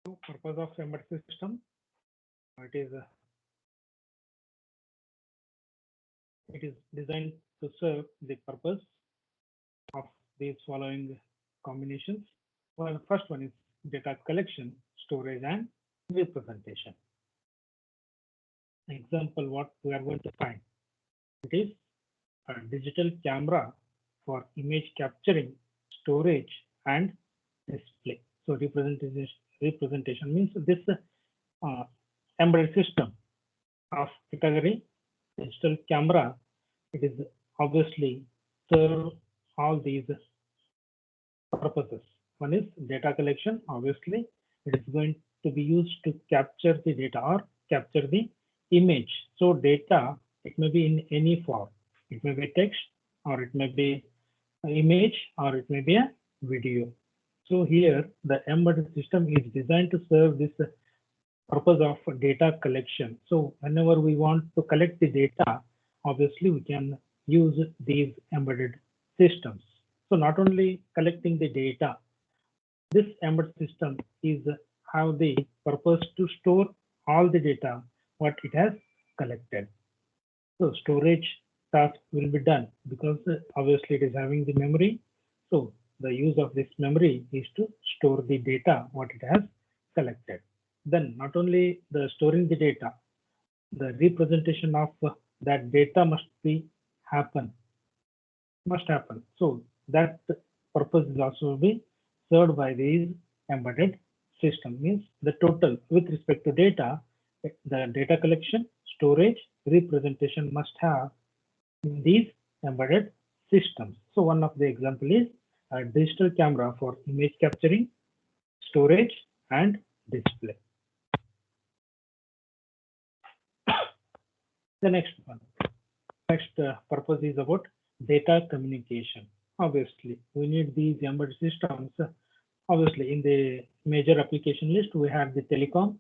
Purpose of embedded system. It is designed to serve the purpose of these following combinations. Well, first one is data collection, storage, and representation. Example, what we are going to find. It is a digital camera for image capturing, storage, and display. So representation means this uh, embedded system of category digital camera. It is obviously serve all these purposes. One is data collection. Obviously, it is going to be used to capture the data or capture the image. So data, it may be in any form. It may be text, or it may be an image, or it may be a video. So here the embedded system is designed to serve this purpose of data collection. So whenever we want to collect the data, obviously we can use these embedded systems. So not only collecting the data, this embedded system is have the purpose to store all the data what it has collected. So storage task will be done because obviously it is having the memory. So the use of this memory is to store the data what it has collected. Then not only the storing the data, the representation of that data must happen. So that purpose is also be served by these embedded system. Means the total with respect to data, the data collection, storage, representation must have in these embedded systems. So one of the example is a digital camera for image capturing, storage, and display. The next one, next purpose is about data communication. Obviously, we need these embedded systems. Obviously, in the major application list, we have the telecom,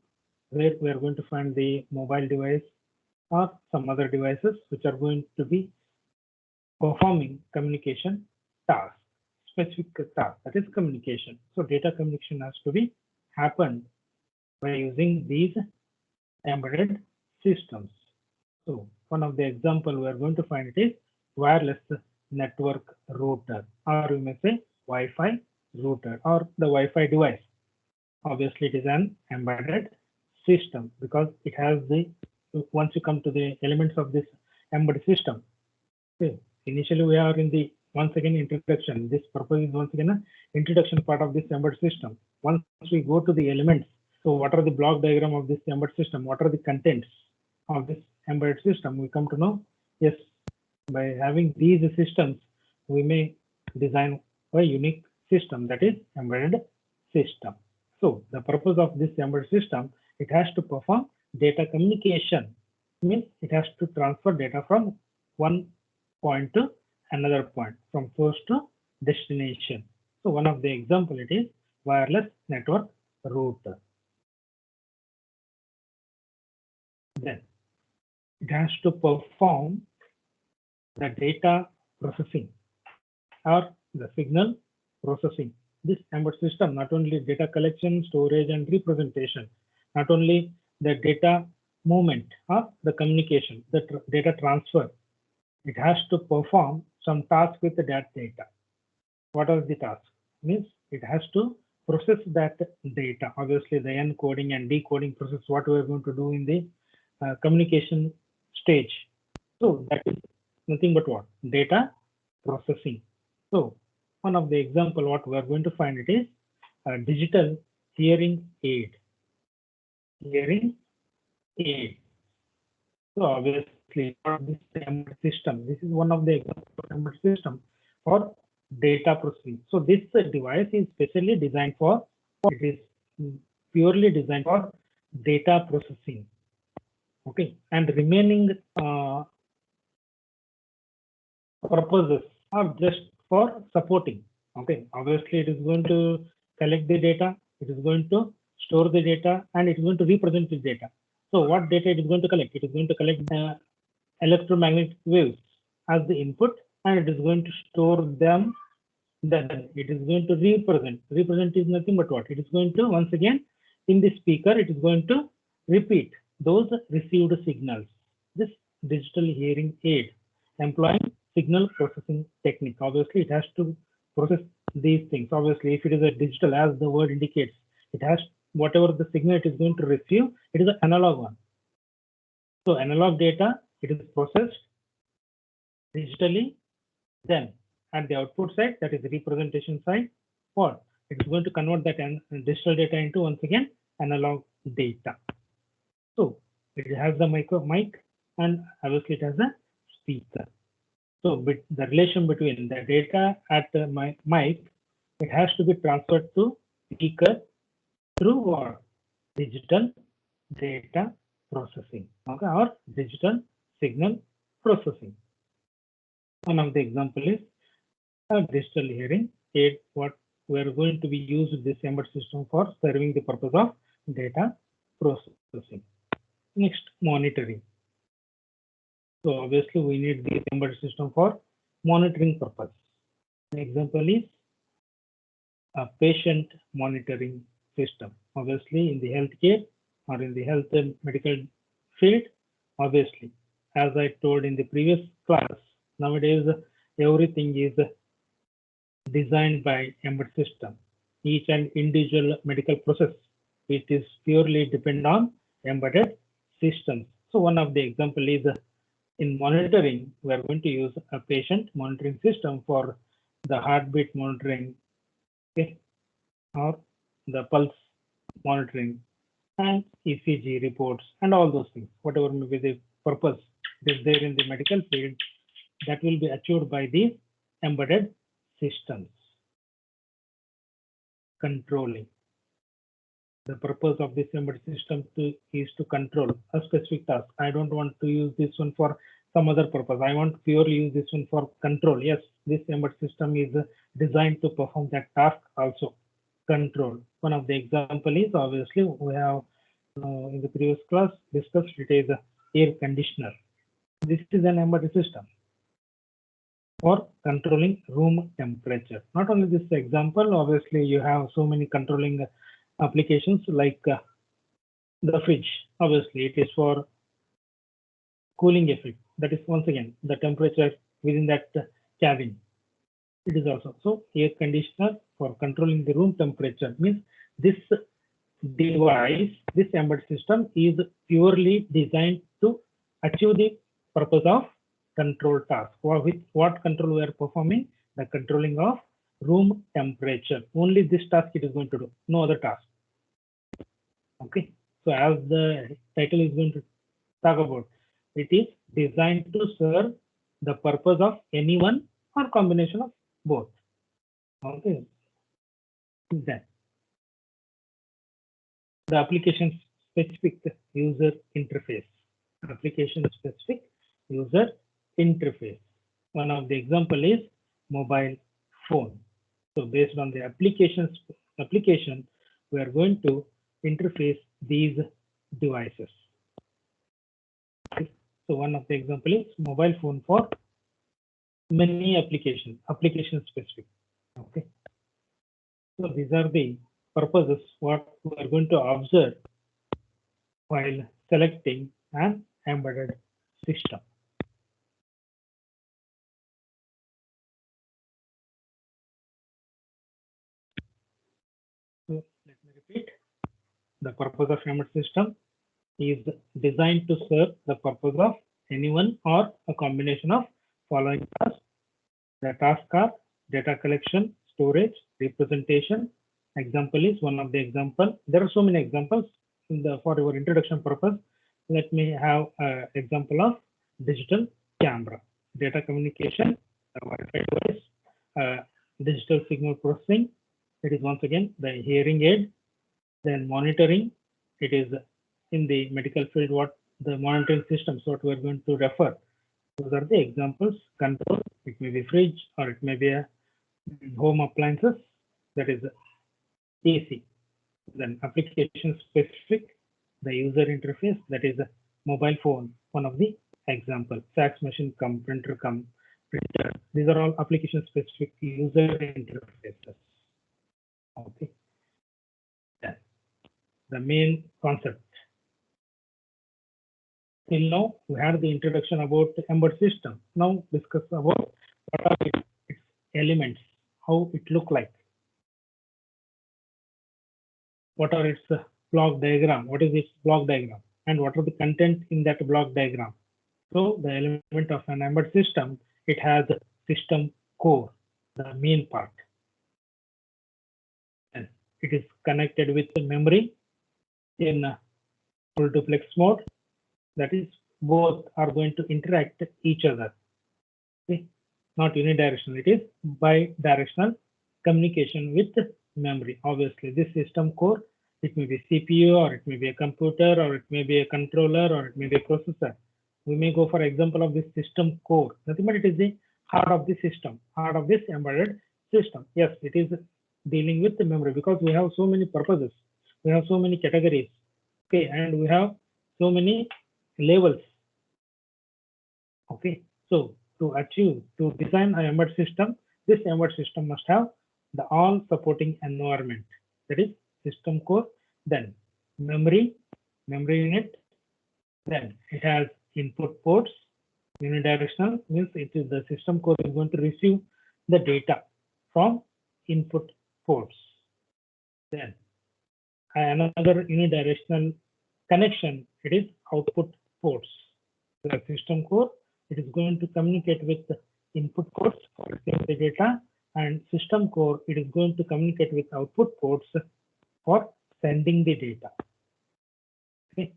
where we are going to find the mobile device or some other devices which are going to be performing communication task, specific task, that is communication. So data communication has to be happened by using these embedded systems. So one of the example we are going to find it is wireless network router, or we may say Wi-Fi router or the Wi-Fi device. Obviously, it is an embedded system because it has the, once you come to the elements of this embedded system, okay, initially we are in the, once again, introduction. This purpose is once again an introduction part of this embedded system. Once we go to the elements, so what are the block diagram of this embedded system? What are the contents of this embedded system? We come to know, yes, by having these systems, we may design a unique system, that is embedded system. So the purpose of this embedded system, it has to perform data communication. Means it has to transfer data from one point to another point, from source to destination. So one of the example it is wireless network router. Then it has to perform the data processing or the signal processing. This embedded system, not only data collection, storage, and representation, not only the data movement or the communication, the data transfer, it has to perform some task with that data. What are the tasks? Means it has to process that data. Obviously, the encoding and decoding process, what we are going to do in the communication stage. So that is nothing but what? Data processing. So one of the example what we are going to find it is a digital hearing aid. Hearing aid. So obviously for this embedded system, this is one of the examples of embedded system for data processing. So this device is specially designed for, it is purely designed for data processing. Okay, and remaining purposes are just for supporting. Okay, obviously it is going to collect the data, it is going to store the data, and it is going to represent the data. So what data it is going to collect? It is going to collect the electromagnetic waves as the input, and it is going to store them. Then it is going to represent. Represent is nothing but what? It is going to once again in the speaker, it is going to repeat those received signals. This digital hearing aid employing signal processing technique. Obviously, it has to process these things. Obviously, if it is a digital, as the word indicates, it has whatever the signal it is going to receive, it is an analog one. So analog data, it is processed digitally. Then at the output side, that is the representation side, what it is going to convert that digital data into, once again, analog data. So it has the mic, and obviously it has a speaker. So the relation between the data at the mic, it has to be transferred to speaker through what? Digital data processing, okay, or digital signal processing. One of the example is a digital hearing aid. What we are going to be used this embedded system for serving the purpose of data processing. Next, monitoring. So obviously we need the embedded system for monitoring purpose. An example is a patient monitoring system. Obviously in the healthcare or in the health and medical field, obviously, as I told in the previous class, nowadays everything is designed by embedded system. Each and individual medical process, it is purely depend on embedded systems. So one of the example is in monitoring, we are going to use a patient monitoring system for the heartbeat monitoring, okay, or the pulse monitoring and ECG reports and all those things. Whatever may be the purpose is there in the medical field, that will be achieved by these embedded systems. Controlling. The purpose of this embedded system is to control a specific task. I don't want to use this one for some other purpose. I want to purely use this one for control. Yes, this embedded system is designed to perform that task also. Control. One of the example is, obviously we have in the previous class discussed, it is air conditioner. This is an embedded system for controlling room temperature. Not only this example, obviously you have so many controlling applications like the fridge. Obviously it is for cooling effect. That is once again the temperature within that cabin. It is also so air conditioner for controlling the room temperature. Means this device, this embedded system is purely designed to achieve the purpose of control task. With what control we are performing? The controlling of room temperature. Only this task it is going to do, no other task. Okay, so as the title is going to talk about, it is designed to serve the purpose of any one or combination of both. Okay, then the application specific user interface. Application specific user interface. One of the example is mobile phone. So based on the application, we are going to interface these devices. So one of the example is mobile phone for many application specific. Okay. So these are the purposes what we are going to observe while selecting an embedded system. So let me repeat. The purpose of embedded system is designed to serve the purpose of anyone or a combination of following tasks. The tasks are data collection, storage, representation. Example is one of the example. There are so many examples for your introduction purpose. Let me have an example of digital camera, data communication, Wi-Fi device, digital signal processing. It is once again the hearing aid. Then monitoring. It is in the medical field what the monitoring systems what we are going to refer. Those are the examples. Control. It may be fridge or it may be a home appliances. That is AC. Then application specific, the user interface, that is a mobile phone, one of the example. Fax machine come, printer come, printer. These are all application specific user interfaces. Okay. Yeah. the main concept. Till now, we had the introduction about the embedded system. Now discuss about what are its elements, how it look like, what are its block diagram, what is its block diagram, and what are the content in that block diagram. So the element of an embedded system, it has system core, the main part. And it is connected with the memory in full duplex mode. That is, both are going to interact each other. Okay? Not unidirectional, it is bidirectional communication with memory. Obviously, this system core, it may be CPU, or it may be a computer, or it may be a controller, or it may be a processor. We may go for example of this system core. Nothing but it is the heart of the system, heart of this embedded system. Yes, it is dealing with the memory because we have so many purposes, we have so many categories, okay, and we have so many levels. Okay, so to design an embedded system, this embedded system must have the all supporting environment, that is system core, then memory unit, then it has input ports, unidirectional means it is the system core is going to receive the data from input ports. Then another unidirectional connection, it is output ports. The system core, it is going to communicate with the input ports for receiving the data, and system core, it is going to communicate with output ports for sending the data. Okay,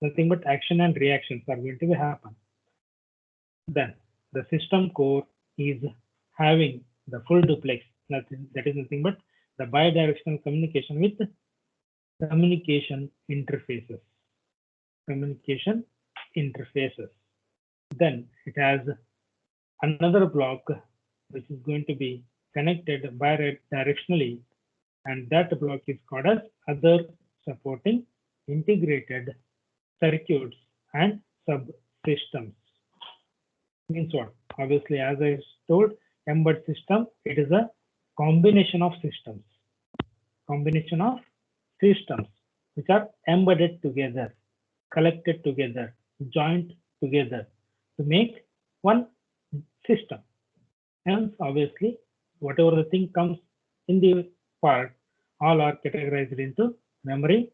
nothing but action and reactions are going to happen. Then the system core is having the full duplex, that is nothing but the bidirectional communication with communication interfaces. Then it has another block which is going to be connected bidirectionally, and that block is called as other supporting integrated circuits and subsystems. Means what? Obviously, as I told, embedded system, it is a combination of systems which are embedded together, collected together, joined together to make one system. Hence, obviously, whatever the thing comes in the part, all are categorized into memory,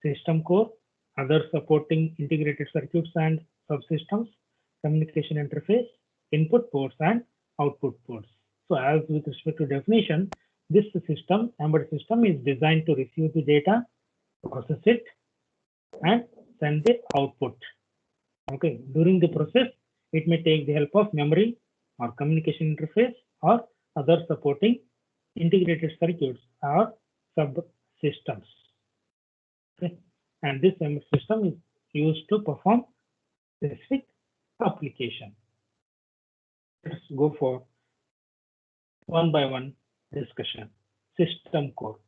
system core, other supporting integrated circuits and subsystems, communication interface, input ports, and output ports. So as with respect to definition, this system, embedded system, is designed to receive the data, process it, and send the output. Okay, during the process, it may take the help of memory or communication interface or other supporting integrated circuits or subsystems. Okay, and this embedded system is used to perform specific application. Let's go for one by one discussion. System core.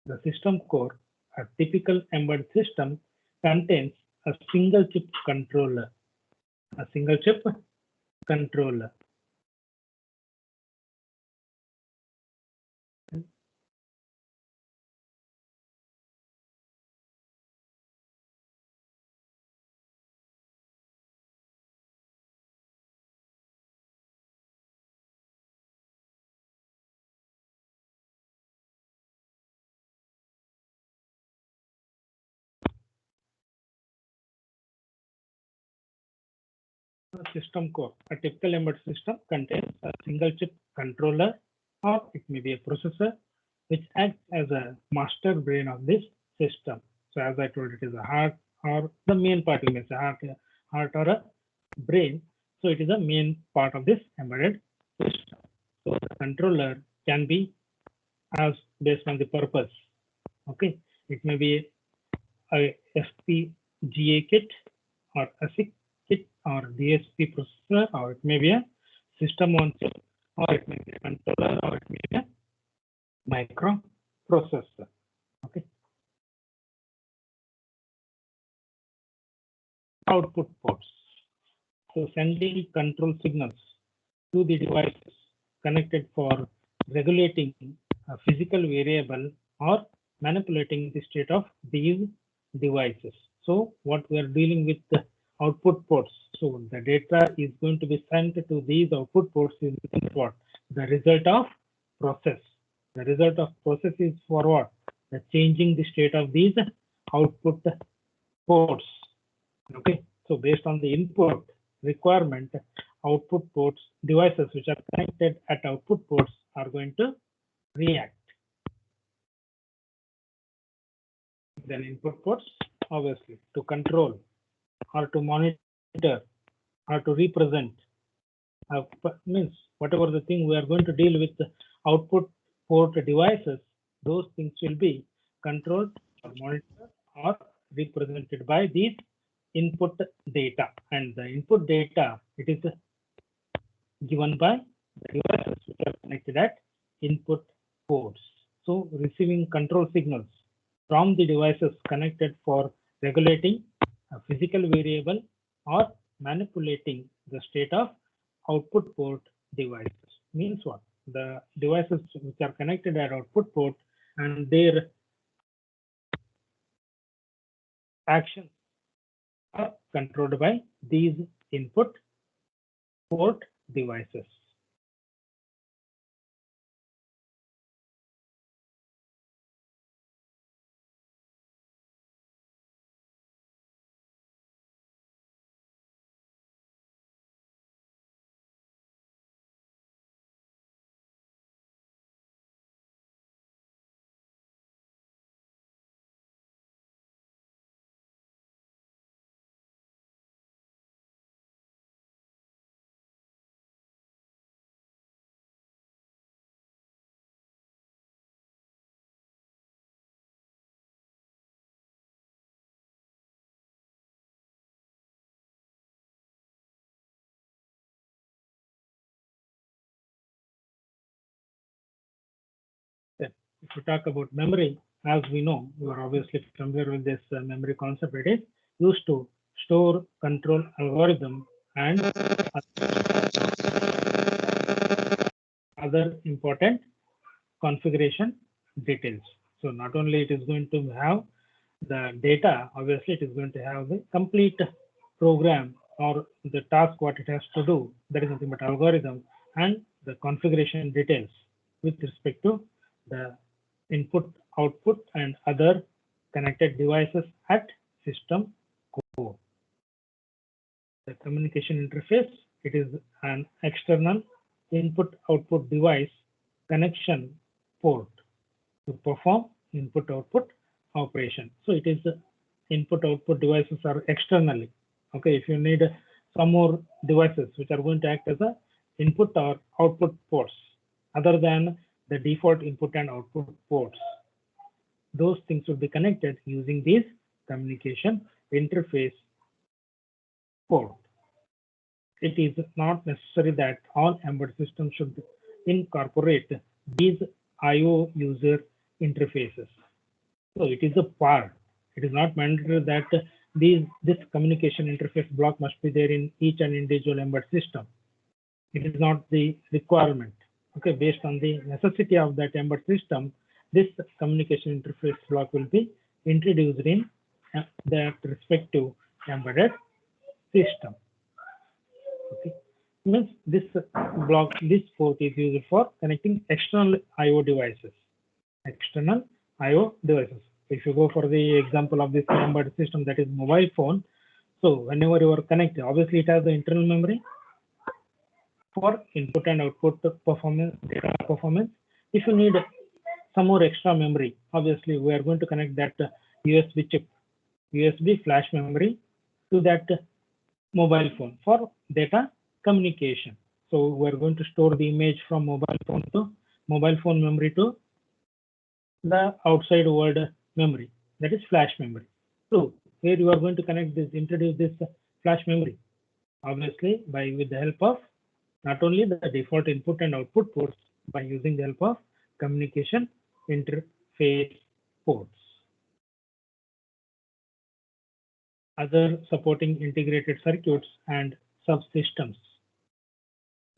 The system core, a typical embedded system, contains a single chip controller. System core, a typical embedded system, contains a single chip controller, or it may be a processor, which acts as a master brain of this system. So as I told, it is a heart or the main part, you may say heart or a brain. So it is a main part of this embedded system. So the controller can be as based on the purpose. Okay, it may be a FPGA kit or ASIC kit or DSP processor, or it may be a system on chip, or it may be a controller, or it may be a microprocessor. Okay. Output ports. So sending control signals to the devices connected for regulating a physical variable or manipulating the state of these devices. So what we are dealing with the output ports. So the data is going to be sent to these output ports is what? The result of process. The result of process is for what? The changing the state of these output ports. Okay, so based on the input requirement, output ports, devices which are connected at output ports are going to react. Then input ports, obviously, to control or to monitor or to represent, means whatever the thing we are going to deal with the output port devices, those things will be controlled or monitored or represented by these input data. And the input data, it is given by the devices which are connected at input ports. So receiving control signals from the devices connected for regulating a physical variable or manipulating the state of output port devices. Means what? The devices which are connected at output port and their actions are controlled by these input port devices. If we talk about memory, as we know, you are obviously familiar with this memory concept. It is used to store, control algorithm and other important configuration details. So not only it is going to have the data, obviously it is going to have the complete program or the task what it has to do. That is nothing but algorithm and the configuration details with respect to the input, output, and other connected devices at system core. The communication interface, it is an external input-output device connection port to perform input-output operation. So it is input-output devices are externally. Okay, if you need some more devices which are going to act as a input or output ports other than the default input and output ports, those things will be connected using these communication interface port. It is not necessary that all embedded systems should incorporate these I/O user interfaces. So it is a part. It is not mandatory that this communication interface block must be there in each and individual embedded system. It is not the requirement. Okay, based on the necessity of that embedded system, this communication interface block will be introduced in that respective embedded system. Okay, means this block, this port is used for connecting external I/O devices. External I/O devices. If you go for the example of this embedded system, that is mobile phone. So whenever you are connected, obviously it has the internal memory for input and output performance, data performance. If you need some more extra memory, obviously we are going to connect that USB chip, USB flash memory to that mobile phone for data communication. So we are going to store the image from mobile phone memory to the outside world memory, that is flash memory. So here you are going to connect this, introduce this flash memory, obviously with the help of not only the default input and output ports, by using the help of communication interface ports. Other supporting integrated circuits and subsystems.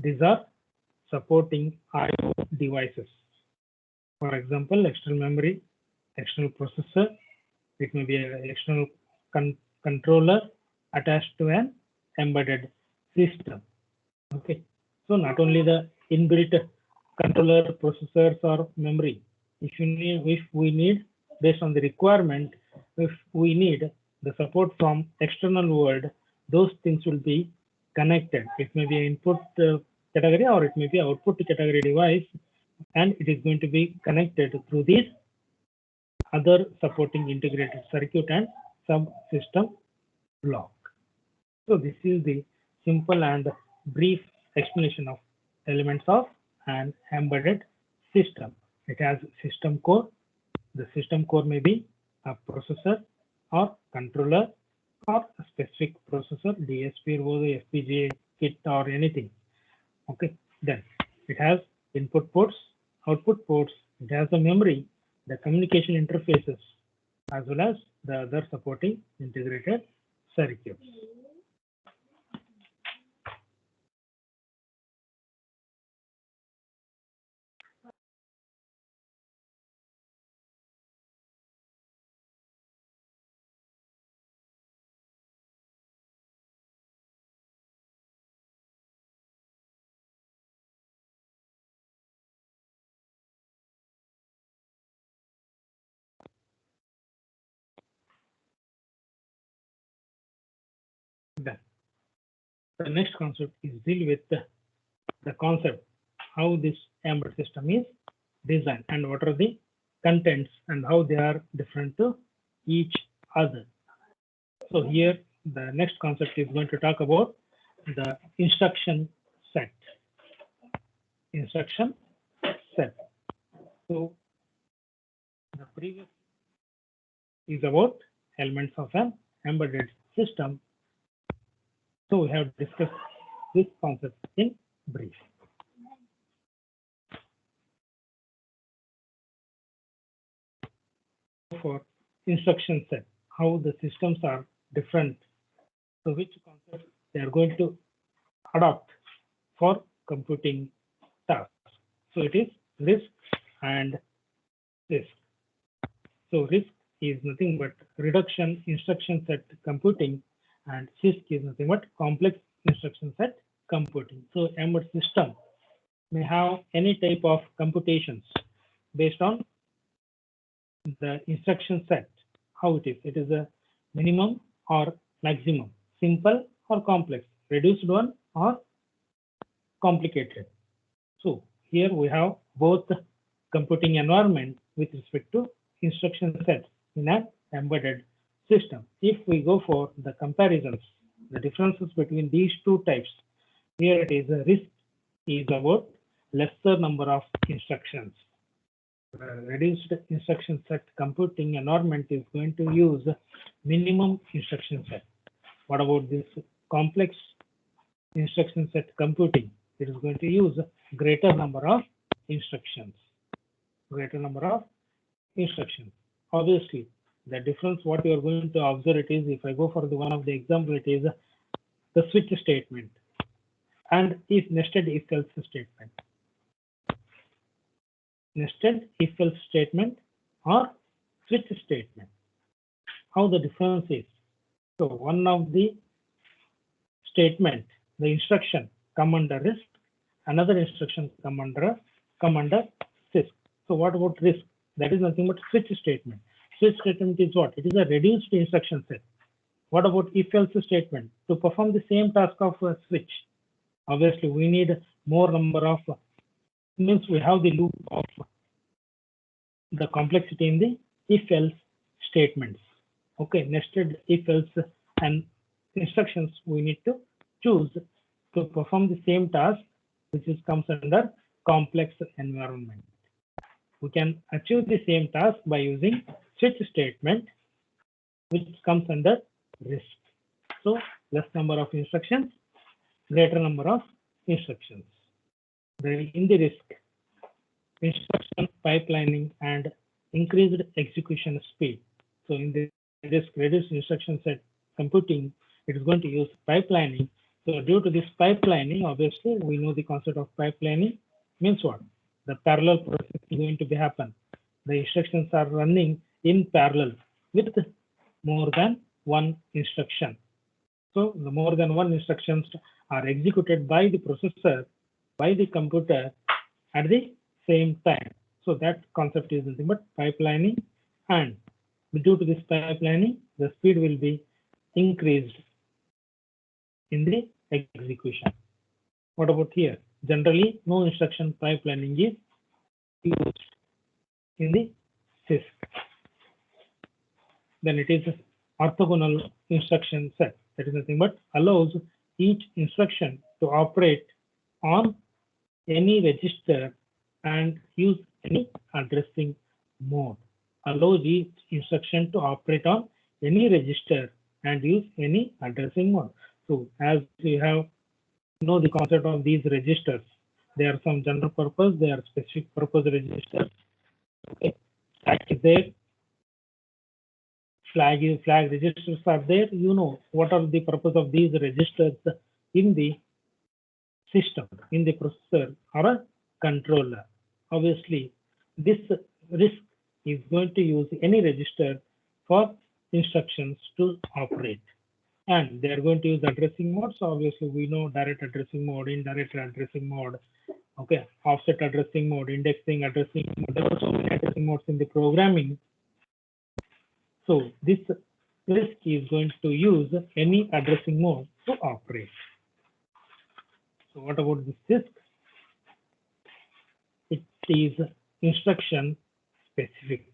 These are supporting I/O devices. For example, external memory, external processor, it may be an external controller attached to an embedded system. Okay, so not only the inbuilt controller, processors, or memory. If we need, based on the requirement, if we need the support from external world, those things will be connected. It may be an input category or it may be output category device, and it is going to be connected through these other supporting integrated circuit and subsystem block. So this is the simple and brief explanation of elements of an embedded system. It has system core. The system core may be a processor or controller or a specific processor, DSP, OSI, FPGA, kit, or anything. Okay, then it has input ports, output ports, it has a memory, the communication interfaces, as well as the other supporting integrated circuits. Then the next concept is deal with the concept how this embedded system is designed and what are the contents and how they are different to each other. So here the next concept is going to talk about the instruction set. Instruction set. So the previous is about elements of an embedded system. So we have discussed this concept in brief. For instruction set, how the systems are different. So which concept they are going to adopt for computing tasks. So it is RISC and CISC. So RISC is nothing but reduction instruction set computing, and CISC is nothing but complex instruction set computing. So embedded system may have any type of computations based on the instruction set, how it is. It is a minimum or maximum, simple or complex, reduced one or complicated. So here we have both computing environment with respect to instruction set in an embedded system. If we go for the comparisons, the differences between these two types, here it is a RISC is about lesser number of instructions. Reduced instruction set computing environment is going to use minimum instruction set. What about this complex instruction set computing? It is going to use greater number of instructions. Greater number of instructions. Obviously, the difference what you are going to observe it is, if I go for the one of the example, it is the switch statement and if nested if else statement. Nested if else statement or switch statement. How the difference is. So one of the statement, the instruction come under RISC, another instruction come under CISC. So what about RISC? That is nothing but switch statement. Switch statement is what? It is a reduced instruction set. What about if else statement? To perform the same task of a switch, obviously we need more number of, means we have the loop of the complexity in the if else statements. Okay, nested if else and instructions we need to choose to perform the same task, which is comes under complex environment. We can achieve the same task by using switch statement, which comes under RISC. So less number of instructions, greater number of instructions. In the RISC, instruction pipelining and increased execution speed. So in the RISC reduced instruction set computing, it is going to use pipelining. So due to this pipelining, obviously we know the concept of pipelining means what? The parallel process is going to be happen. The instructions are running in parallel with more than one instruction. So the more than one instructions are executed by the processor, by the computer at the same time. So that concept is nothing but pipelining, and due to this pipelining, the speed will be increased in the execution. What about here? Generally, no instruction pipelining is used in the CISC. Then it is orthogonal instruction set. That is nothing but allows each instruction to operate on any register and use any addressing mode. Allows each instruction to operate on any register and use any addressing mode. So as we have know the concept of these registers, there are some general purpose, there are specific purpose registers. Okay, stack is there, flag registers are there. You know what are the purpose of these registers in the system, in the processor or a controller. Obviously, this RISC is going to use any register for instructions to operate. And they are going to use addressing mode. So obviously we know direct addressing mode, indirect addressing mode, okay, offset addressing mode, indexing addressing mode. There are so many addressing modes in the programming. So this RISC is going to use any addressing mode to operate. So what about this RISC? It is instruction specific,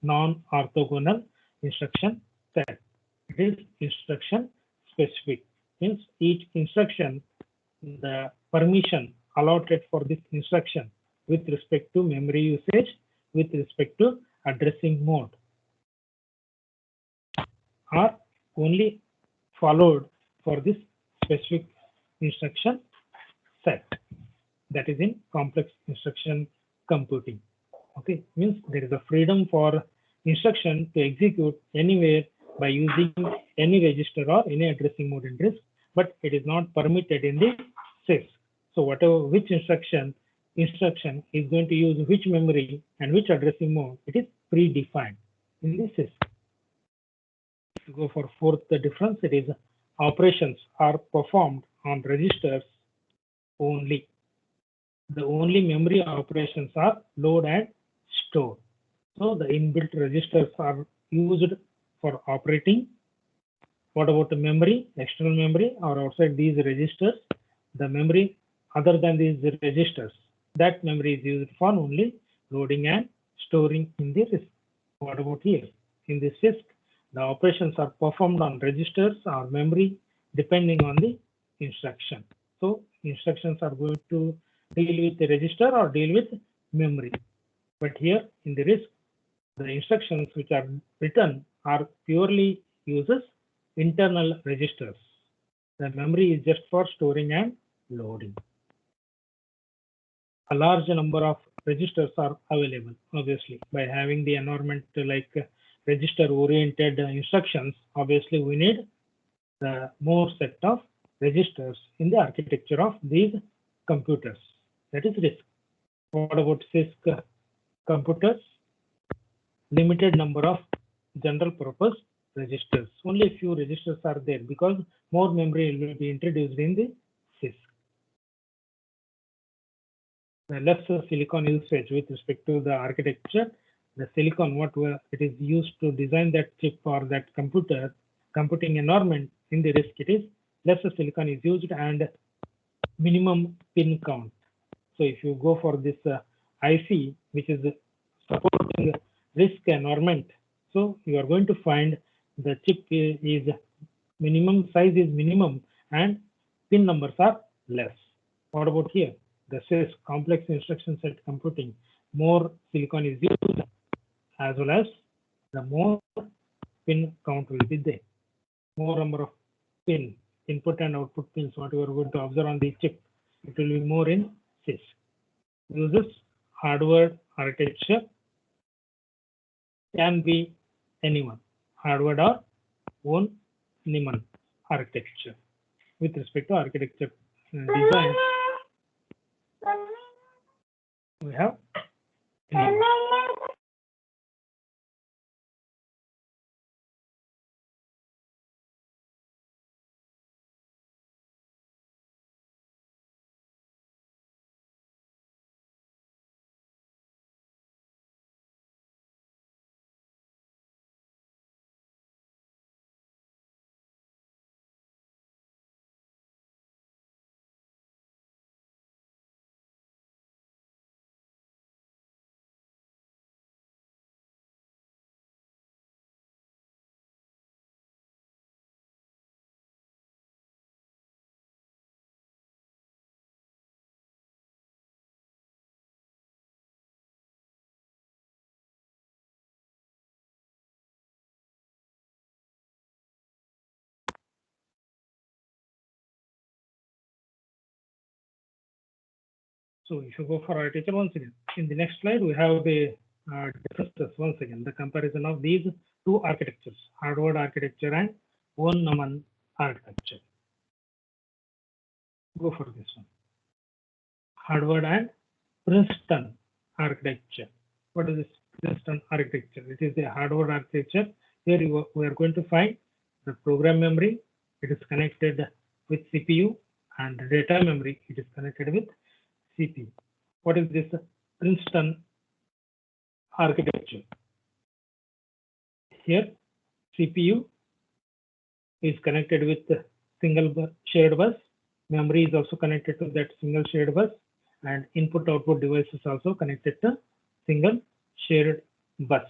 non-orthogonal instruction set. It is instruction specific, means each instruction, the permission allotted for this instruction with respect to memory usage, with respect to addressing mode, are only followed for this specific instruction set. That is in complex instruction computing. Okay, means there is a freedom for instruction to execute anywhere by using any register or any addressing mode in RISC, but it is not permitted in the CISC. So whatever which instruction is going to use which memory and which addressing mode, it is predefined in the CISC. To go for fourth difference, it is operations are performed on registers only. The only memory operations are load and store. So the inbuilt registers are used for operating. What about the memory, external memory, or outside these registers? The memory other than these registers, that memory is used for only loading and storing in the RISC. What about here? In the CISC, the operations are performed on registers or memory depending on the instruction. So instructions are going to deal with the register or deal with memory. But here in the RISC, the instructions which are written are purely uses internal registers. The memory is just for storing and loading. A large number of registers are available, obviously, by having the environment like register-oriented instructions. Obviously, we need the more set of registers in the architecture of these computers. That is RISC. What about CISC computers? Limited number of general purpose registers. Only a few registers are there because more memory will be introduced in the CISC. The less silicon usage with respect to the architecture, the silicon it is used to design that chip or that computing environment in the RISC, it is less silicon is used and minimum pin count. So if you go for this IC, which is supporting RISC environment, so you are going to find the chip is minimum size is minimum and pin numbers are less. What about here? The CISC, complex instruction set computing, more silicon is used as well as the more pin count will be there. More number of pin, input and output pins, what you are going to observe on the chip, it will be more in CISC. Uses hardware architecture, can be anyone, hardware or own Niemann architecture. With respect to architecture design, we have So if you go for architecture once again, in the next slide, we have the differences once again, the comparison of these two architectures, Harvard architecture and von Neumann architecture. Go for this one. Harvard and Princeton architecture. What is this Princeton architecture? It is the Harvard architecture. Here we are going to find the program memory. It is connected with CPU, and data memory. It is connected with CPU. What is this Princeton architecture? Here, CPU is connected with the single shared bus. Memory is also connected to that single shared bus, and input-output device is also connected to single shared bus.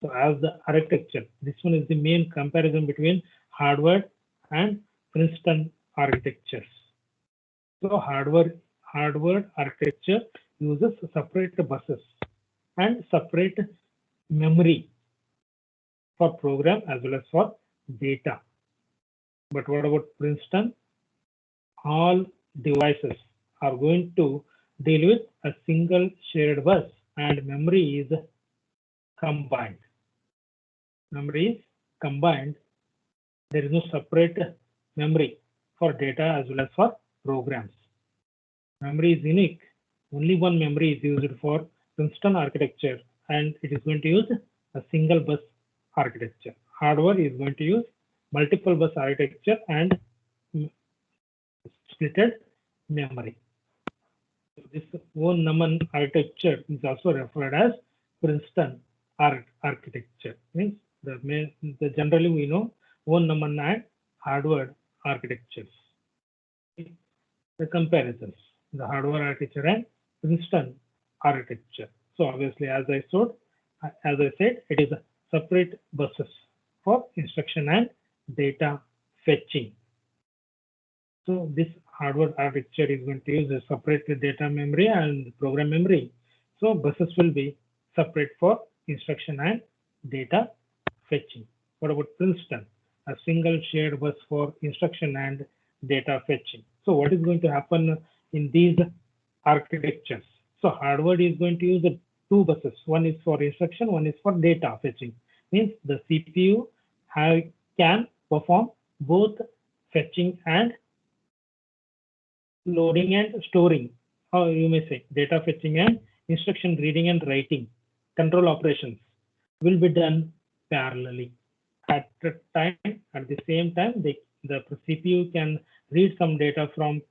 So as the architecture, this one is the main comparison between Harvard and Princeton architectures. So Harvard architecture uses separate buses and separate memory for program as well as for data. But what about Princeton? All devices are going to deal with a single shared bus, and memory is combined. Memory is combined. There is no separate memory for data as well as for programs. Memory is unique. Only one memory is used for Princeton architecture, and it is going to use a single bus architecture. Harvard is going to use multiple bus architecture and splitted memory. This von Neumann architecture is also referred as Princeton architecture. Means the generally we know von Neumann and Harvard architectures. The comparisons, the Harvard architecture and Princeton architecture. So obviously, as I said, it is a separate buses for instruction and data fetching. So this Harvard architecture is going to use a separate data memory and program memory. So buses will be separate for instruction and data fetching. What about Princeton? A single shared bus for instruction and data fetching. So what is going to happen in these architectures? So Harvard is going to use the two buses. One is for instruction, one is for data fetching. Means the CPU can perform both fetching and loading and storing, or you may say data fetching and instruction reading and writing. Control operations will be done parallelly. At the same time, the CPU can read some data from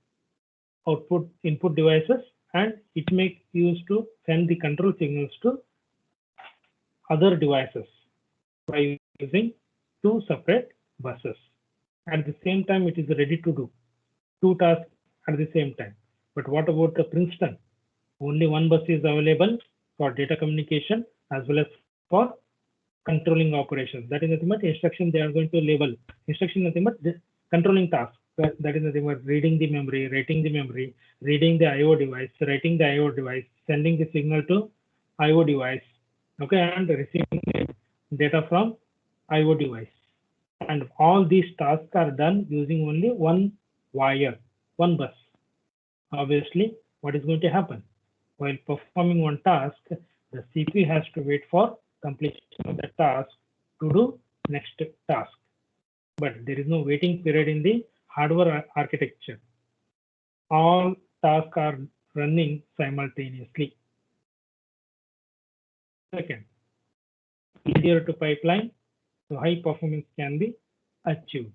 input devices, and it may use to send the control signals to other devices by using two separate buses. At the same time, it is ready to do two tasks at the same time. But what about the Princeton? Only one bus is available for data communication as well as for controlling operations. That is nothing but instruction they are going to label. Instruction nothing but controlling tasks. That is nothing but reading the memory, writing the memory, reading the IO device, writing the IO device, sending the signal to IO device, okay, and receiving data from IO device. And all these tasks are done using only one wire, one bus. Obviously, what is going to happen? While performing one task, the CPU has to wait for completion of the task to do next task. But there is no waiting period in the hardware architecture. All tasks are running simultaneously. Second, easier to pipeline, so high performance can be achieved.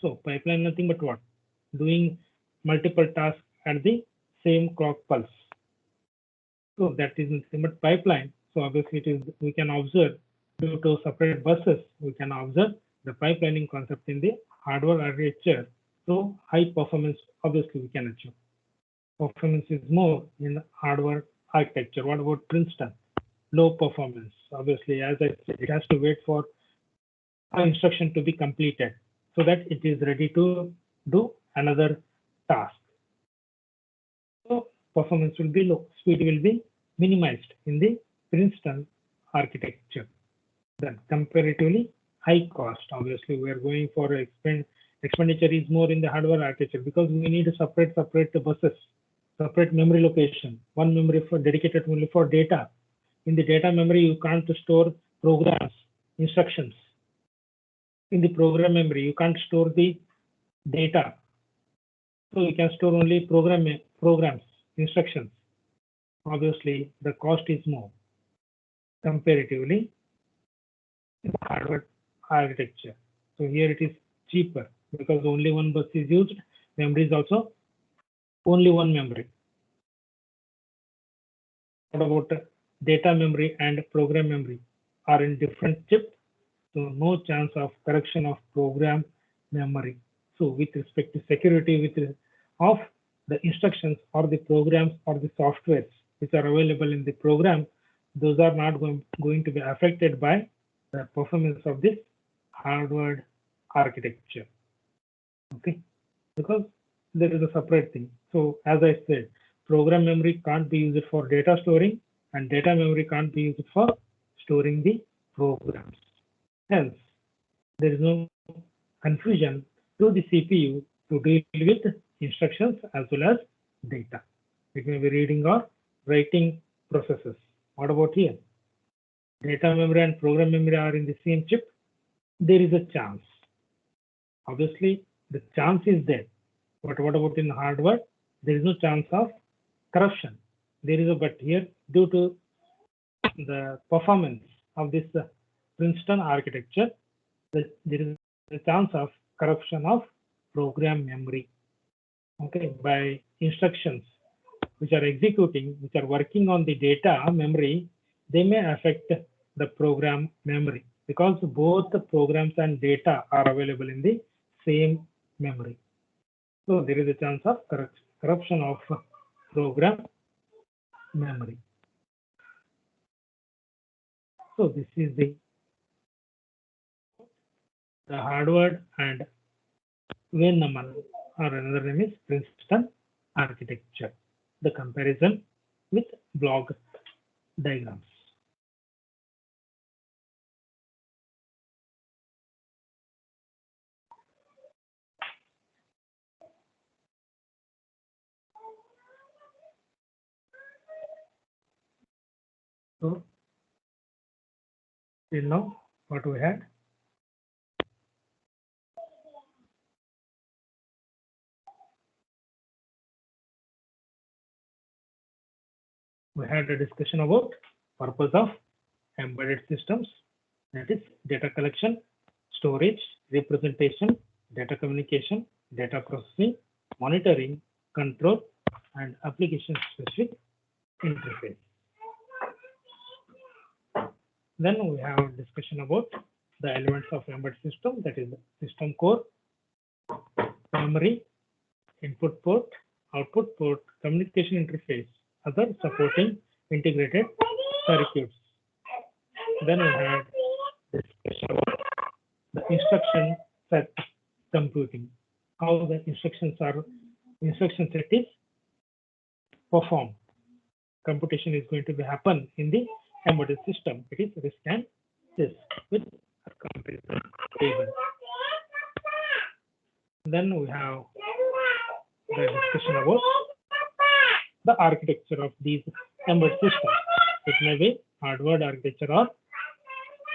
So pipeline nothing but what? Doing multiple tasks at the same clock pulse. So that is nothing but pipeline. So obviously it is, we can observe due to separate buses, we can observe the pipelining concept in the hardware architecture. So high performance obviously we can achieve. Performance is more in hardware architecture. What about Princeton? Low performance. Obviously, as I said, it has to wait for an instruction to be completed so that it is ready to do another task. So performance will be low, speed will be minimized in the Princeton architecture. Then comparatively high cost. Obviously, we are going for expenditure is more in the hardware architecture because we need separate buses. separate memory location, one memory for dedicated only for data. In the data memory, you can't store programs, instructions. In the program memory, you can't store the data. So you can store only programs, instructions. Obviously, the cost is more comparatively in hardware architecture. So here it is cheaper because only one bus is used. Memory is also only one memory. What about data memory and program memory are in different chips? So no chance of correction of program memory. So with respect to security of the instructions or the programs or the softwares which are available in the program, those are not going to be affected by the performance of this hardware architecture. Okay, because there is a separate thing. So as I said, program memory can't be used for data storing and data memory can't be used for storing the programs. Hence, there is no confusion to the CPU to deal with instructions as well as data. It may be reading or writing processes. What about here? Data memory and program memory are in the same chip. There is a chance. Obviously, the chance is there. But what about in hardware? There is no chance of corruption. There is a but here due to the performance of this Princeton architecture, there is a chance of corruption of program memory. Okay, by instructions which are executing, which are working on the data memory, they may affect the program memory because both the programs and data are available in the same memory. So there is a chance of corruption of program memory. So this is the hardware and Veneman, or another name is Princeton architecture. The comparison with block diagrams. So till now, what we had? We had a discussion about purpose of embedded systems, that is data collection, storage, representation, data communication, data processing, monitoring, control, and application-specific interface. Then we have a discussion about the elements of embedded system, that is system core, memory, input port, output port, communication interface, other supporting integrated circuits. Then we had discussion about the instruction set computing, how the instruction set is performed. Computation is going to be happen in the embedded system. It is RISC and CISC with a comparison table. Then we have the discussion about the architecture of these embedded systems. It may be hardware architecture or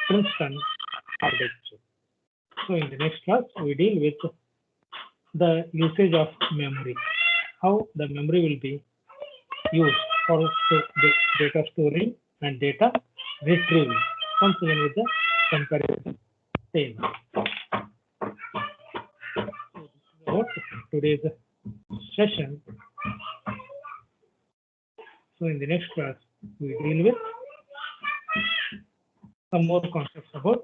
Princeton architecture. So in the next class, we deal with the usage of memory, how the memory will be used for data storing and data retrieving. Once again with the comparison table. About today's session. So in the next class, we deal with some more concepts about